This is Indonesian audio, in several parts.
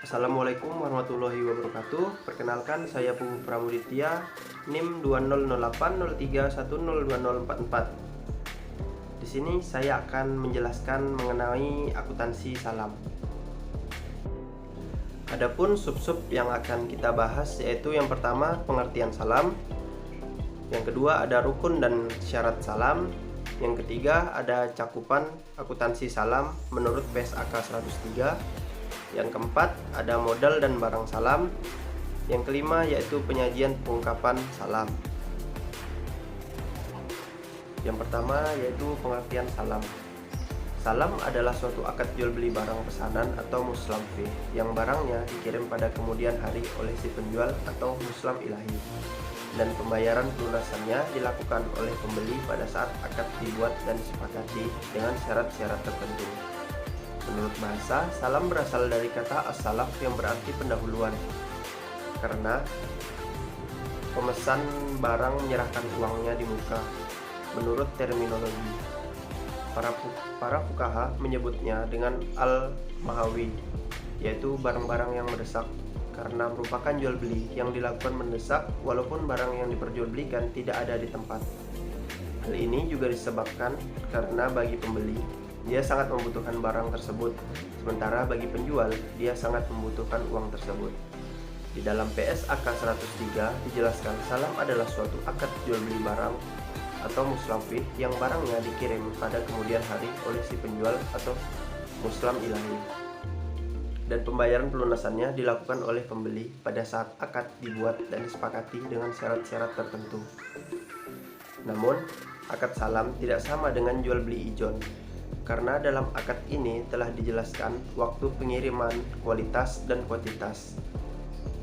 Assalamualaikum warahmatullahi wabarakatuh. Perkenalkan, saya Pugu Pramuditya, NIM 200803102044. Di sini saya akan menjelaskan mengenai akuntansi salam. Adapun sub-sub yang akan kita bahas yaitu yang pertama pengertian salam, yang kedua ada rukun dan syarat salam, yang ketiga ada cakupan akuntansi salam menurut PSAK 103, yang keempat ada modal dan barang salam, yang kelima yaitu penyajian pengungkapan salam. Yang pertama yaitu pengertian salam. Salam adalah suatu akad jual beli barang pesanan atau muslam fih yang barangnya dikirim pada kemudian hari oleh si penjual atau muslam ilahi, dan pembayaran pelunasannya dilakukan oleh pembeli pada saat akad dibuat dan disepakati dengan syarat-syarat tertentu. Menurut bahasa, salam berasal dari kata as-salaf yang berarti pendahuluan, karena pemesan barang menyerahkan uangnya di muka. Menurut terminologi, para fuqaha menyebutnya dengan al-mahawid, yaitu barang-barang yang mendesak, karena merupakan jual beli yang dilakukan mendesak walaupun barang yang diperjualbelikan tidak ada di tempat. Hal ini juga disebabkan karena bagi pembeli dia sangat membutuhkan barang tersebut, sementara bagi penjual dia sangat membutuhkan uang tersebut. Di dalam PSAK 103 dijelaskan salam adalah suatu akad jual beli barang atau muslam fih yang barangnya dikirim pada kemudian hari oleh si penjual atau muslam ilahi, dan pembayaran pelunasannya dilakukan oleh pembeli pada saat akad dibuat dan disepakati dengan syarat-syarat tertentu. Namun, akad salam tidak sama dengan jual beli ijon, karena dalam akad ini telah dijelaskan waktu pengiriman, kualitas, dan kuantitas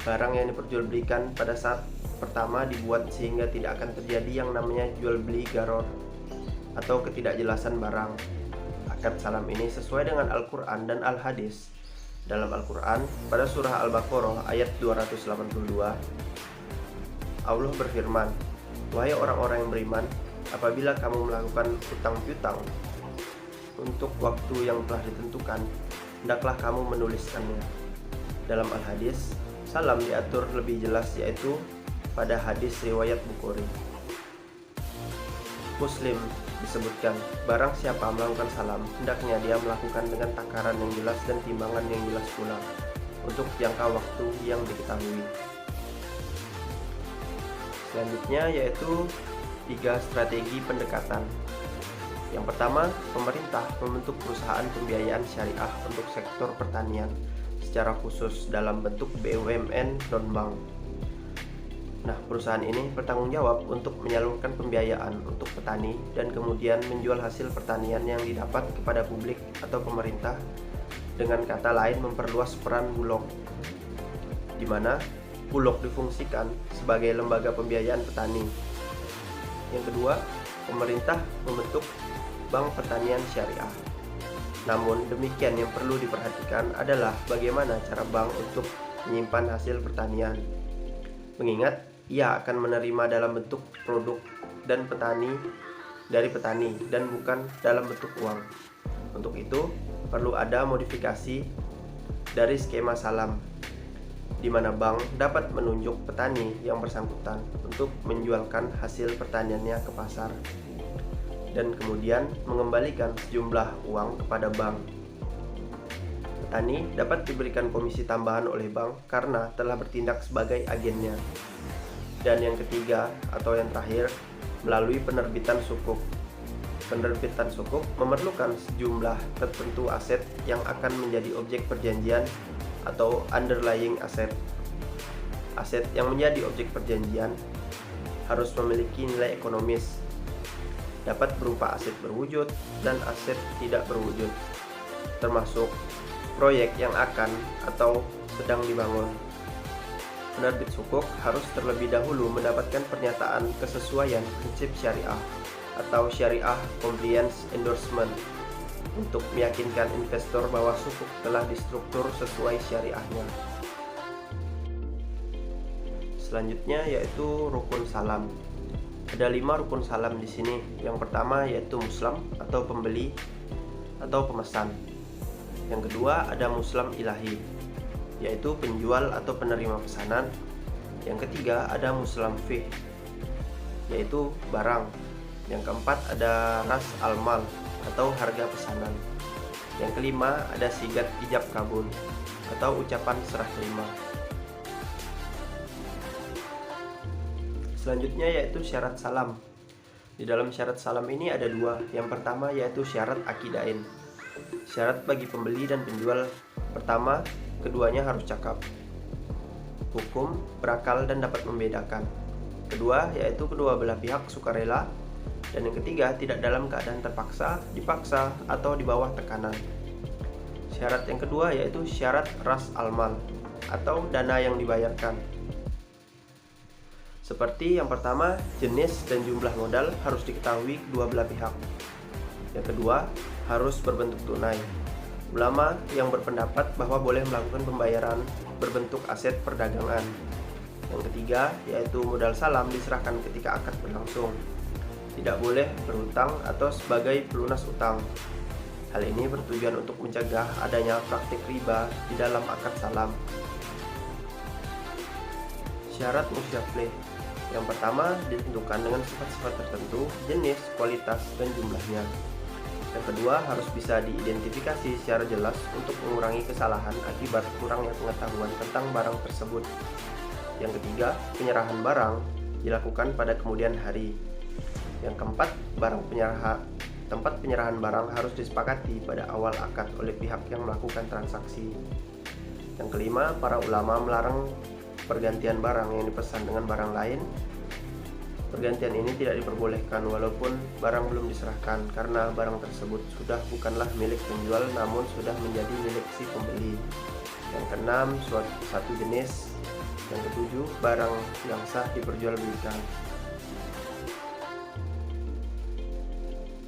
barang yang diperjualbelikan pada saat pertama dibuat, sehingga tidak akan terjadi yang namanya jual beli garor atau ketidakjelasan barang. Akad salam ini sesuai dengan Al-Quran dan Al-Hadis. Dalam Al-Quran, pada surah Al-Baqarah ayat 282, Allah berfirman, "Wahai orang-orang yang beriman, apabila kamu melakukan utang piutang untuk waktu yang telah ditentukan, hendaklah kamu menuliskannya." Dalam Al-Hadis, salam diatur lebih jelas, yaitu pada hadis riwayat Bukhari. Muslim disebutkan, barang siapa melakukan salam, hendaknya dia melakukan dengan takaran yang jelas dan timbangan yang jelas pula, untuk jangka waktu yang diketahui. Selanjutnya yaitu 3 strategi pendekatan. Yang pertama, pemerintah membentuk perusahaan pembiayaan syariah untuk sektor pertanian, secara khusus dalam bentuk BUMN non-bank. Nah, perusahaan ini bertanggung jawab untuk menyalurkan pembiayaan untuk petani dan kemudian menjual hasil pertanian yang didapat kepada publik atau pemerintah, dengan kata lain memperluas peran Bulog, di mana Bulog difungsikan sebagai lembaga pembiayaan petani. Yang kedua, pemerintah membentuk Bank Pertanian Syariah. Namun demikian, yang perlu diperhatikan adalah bagaimana cara bank untuk menyimpan hasil pertanian, mengingat ia akan menerima dalam bentuk produk dan dari petani dan bukan dalam bentuk uang. Untuk itu perlu ada modifikasi dari skema salam, di mana bank dapat menunjuk petani yang bersangkutan untuk menjualkan hasil pertaniannya ke pasar dan kemudian mengembalikan sejumlah uang kepada bank. Petani dapat diberikan komisi tambahan oleh bank karena telah bertindak sebagai agennya. Dan yang ketiga atau yang terakhir, melalui penerbitan sukuk. Penerbitan sukuk memerlukan sejumlah tertentu aset yang akan menjadi objek perjanjian atau underlying asset. Aset yang menjadi objek perjanjian harus memiliki nilai ekonomis, dapat berupa aset berwujud dan aset tidak berwujud, termasuk proyek yang akan atau sedang dibangun. Penerbit sukuk harus terlebih dahulu mendapatkan pernyataan kesesuaian prinsip syariah atau syariah compliance endorsement untuk meyakinkan investor bahwa sukuk telah distruktur sesuai syariahnya. Selanjutnya yaitu rukun salam. Ada 5 rukun salam di sini. Yang pertama yaitu muslam atau pembeli atau pemesan. Yang kedua ada muslam ilahi. yaitu penjual atau penerima pesanan. Yang ketiga ada muslamfih, yaitu barang. Yang keempat ada ras al-mal atau harga pesanan. Yang kelima ada sigat ijab kabul atau ucapan serah terima. Selanjutnya yaitu syarat salam. Di dalam syarat salam ini ada dua. Yang pertama yaitu syarat akidain. Syarat bagi pembeli dan penjual. Pertama, keduanya harus cakap, hukum, berakal, dan dapat membedakan. Kedua, yaitu kedua belah pihak sukarela. Dan yang ketiga, tidak dalam keadaan terpaksa, dipaksa, atau di bawah tekanan. Syarat yang kedua yaitu syarat ras al-mal atau dana yang dibayarkan. Seperti yang pertama, jenis dan jumlah modal harus diketahui kedua belah pihak. Yang kedua, harus berbentuk tunai. Ulama yang berpendapat bahwa boleh melakukan pembayaran berbentuk aset perdagangan. Yang ketiga, yaitu modal salam diserahkan ketika akad berlangsung. Tidak boleh berhutang atau sebagai pelunas utang. Hal ini bertujuan untuk mencegah adanya praktik riba di dalam akad salam. Syarat musyafleh. Yang pertama ditentukan dengan sifat-sifat tertentu, jenis, kualitas, dan jumlahnya. Yang kedua harus bisa diidentifikasi secara jelas untuk mengurangi kesalahan akibat kurangnya pengetahuan tentang barang tersebut. Yang ketiga, penyerahan barang dilakukan pada kemudian hari. Yang keempat, tempat penyerahan barang harus disepakati pada awal akad oleh pihak yang melakukan transaksi. Yang kelima, para ulama melarang pergantian barang yang dipesan dengan barang lain. Pergantian ini tidak diperbolehkan walaupun barang belum diserahkan, karena barang tersebut sudah bukanlah milik penjual namun sudah menjadi milik si pembeli. Yang keenam, satu jenis. Yang ketujuh, barang yang sah diperjualbelikan.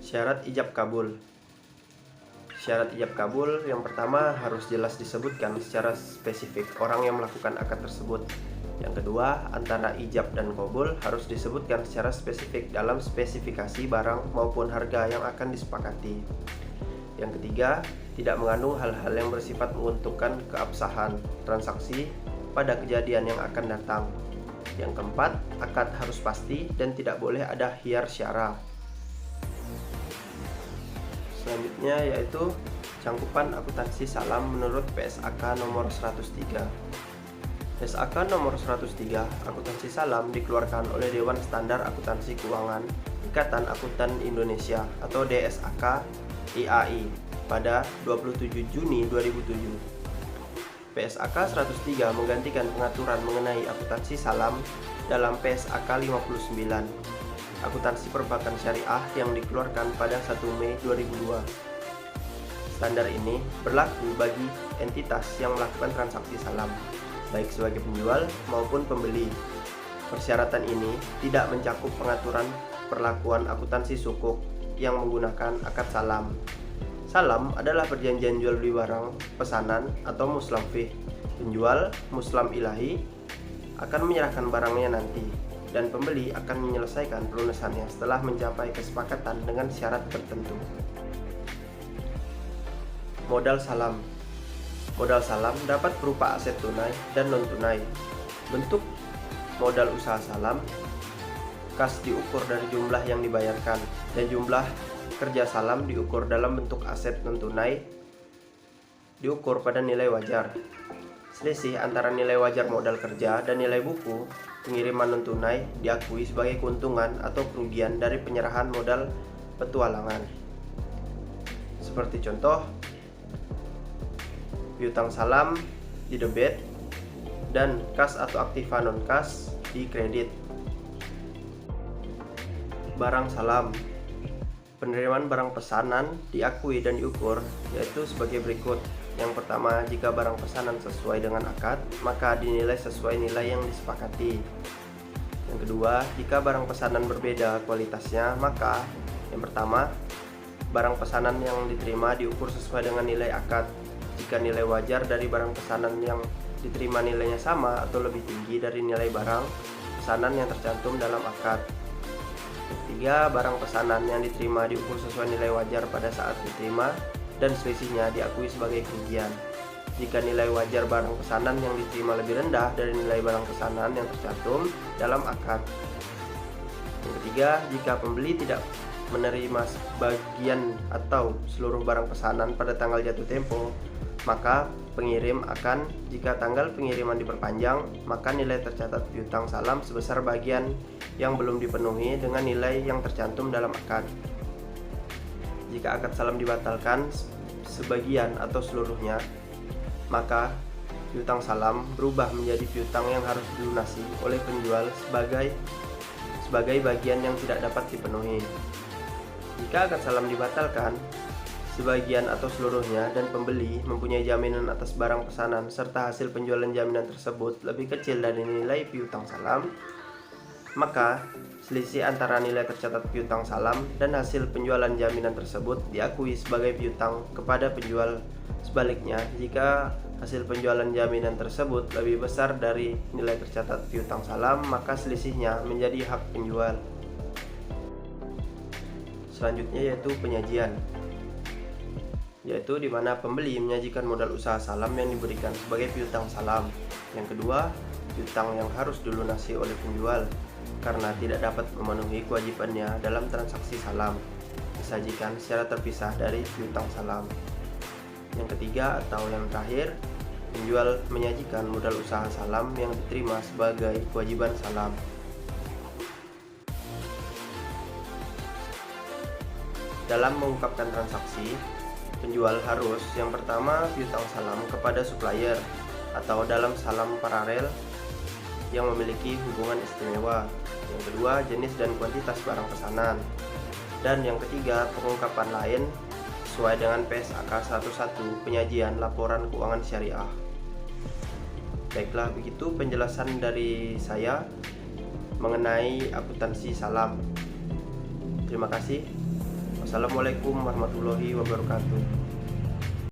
Syarat ijab kabul. Syarat ijab kabul yang pertama harus jelas disebutkan secara spesifik orang yang melakukan akad tersebut. Yang kedua, antara ijab dan kabul harus disebutkan secara spesifik dalam spesifikasi barang maupun harga yang akan disepakati. Yang ketiga, tidak mengandung hal-hal yang bersifat menguntungkan keabsahan transaksi pada kejadian yang akan datang. Yang keempat, akad harus pasti dan tidak boleh ada khiyar syara. Selanjutnya yaitu cangkupan akuntansi salam menurut PSAK nomor 103. PSAK nomor 103 akuntansi salam dikeluarkan oleh Dewan Standar Akuntansi Keuangan Ikatan Akuntan Indonesia atau DSAK IAI pada 27 Juni 2007. PSAK 103 menggantikan pengaturan mengenai akuntansi salam dalam PSAK 59 akuntansi perbankan syariah yang dikeluarkan pada 1 Mei 2002. Standar ini berlaku bagi entitas yang melakukan transaksi salam, baik sebagai penjual maupun pembeli. Persyaratan ini tidak mencakup pengaturan perlakuan akuntansi sukuk yang menggunakan akad salam. Salam adalah perjanjian jual beli barang pesanan atau muslamfih. Penjual, muslam ilahi, akan menyerahkan barangnya nanti, dan pembeli akan menyelesaikan pelunasannya setelah mencapai kesepakatan dengan syarat tertentu. Modal salam. Modal salam dapat berupa aset tunai dan non-tunai. Bentuk modal usaha salam, kas diukur dari jumlah yang dibayarkan, dan jumlah kerja salam diukur dalam bentuk aset non-tunai, diukur pada nilai wajar. Selisih antara nilai wajar modal kerja dan nilai buku pengiriman non-tunai diakui sebagai keuntungan atau kerugian dari penyerahan modal petualangan. Seperti contoh, piutang salam di debit dan kas atau aktiva non-kas di kredit. Barang salam. Penerimaan barang pesanan diakui dan diukur yaitu sebagai berikut. Yang pertama, jika barang pesanan sesuai dengan akad, maka dinilai sesuai nilai yang disepakati. Yang kedua, jika barang pesanan berbeda kualitasnya, maka yang pertama, barang pesanan yang diterima diukur sesuai dengan nilai akad. Jika nilai wajar dari barang pesanan yang diterima nilainya sama atau lebih tinggi dari nilai barang pesanan yang tercantum dalam akad. Yang ketiga, barang pesanan yang diterima diukur sesuai nilai wajar pada saat diterima dan selisihnya diakui sebagai kerugian. jika nilai wajar barang pesanan yang diterima lebih rendah dari nilai barang pesanan yang tercantum dalam akad. Yang ketiga, jika pembeli tidak menerima sebagian atau seluruh barang pesanan pada tanggal jatuh tempo, maka pengirim akan, jika tanggal pengiriman diperpanjang, maka nilai tercatat piutang salam sebesar bagian yang belum dipenuhi dengan nilai yang tercantum dalam akad. Jika akad salam dibatalkan sebagian atau seluruhnya, maka piutang salam berubah menjadi piutang yang harus dilunasi oleh penjual sebagai bagian yang tidak dapat dipenuhi. Jika akad salam dibatalkan sebagian atau seluruhnya dan pembeli mempunyai jaminan atas barang pesanan serta hasil penjualan jaminan tersebut lebih kecil dari nilai piutang salam, maka selisih antara nilai tercatat piutang salam dan hasil penjualan jaminan tersebut diakui sebagai piutang kepada penjual. Sebaliknya, jika hasil penjualan jaminan tersebut lebih besar dari nilai tercatat piutang salam, maka selisihnya menjadi hak penjual. Selanjutnya yaitu penyajian, yaitu di mana pembeli menyajikan modal usaha salam yang diberikan sebagai piutang salam. Yang kedua, piutang yang harus dilunasi oleh penjual karena tidak dapat memenuhi kewajibannya dalam transaksi salam, disajikan secara terpisah dari piutang salam. Yang ketiga atau yang terakhir, penjual menyajikan modal usaha salam yang diterima sebagai kewajiban salam. Dalam mengungkapkan transaksi, penjual harus yang pertama piutang salam kepada supplier atau dalam salam paralel yang memiliki hubungan istimewa. Yang kedua, jenis dan kuantitas barang pesanan. Dan yang ketiga, pengungkapan lain sesuai dengan PSAK 11 penyajian laporan keuangan syariah. Baiklah, begitu penjelasan dari saya mengenai akuntansi salam. Terima kasih. Wassalamualaikum warahmatullahi wabarakatuh.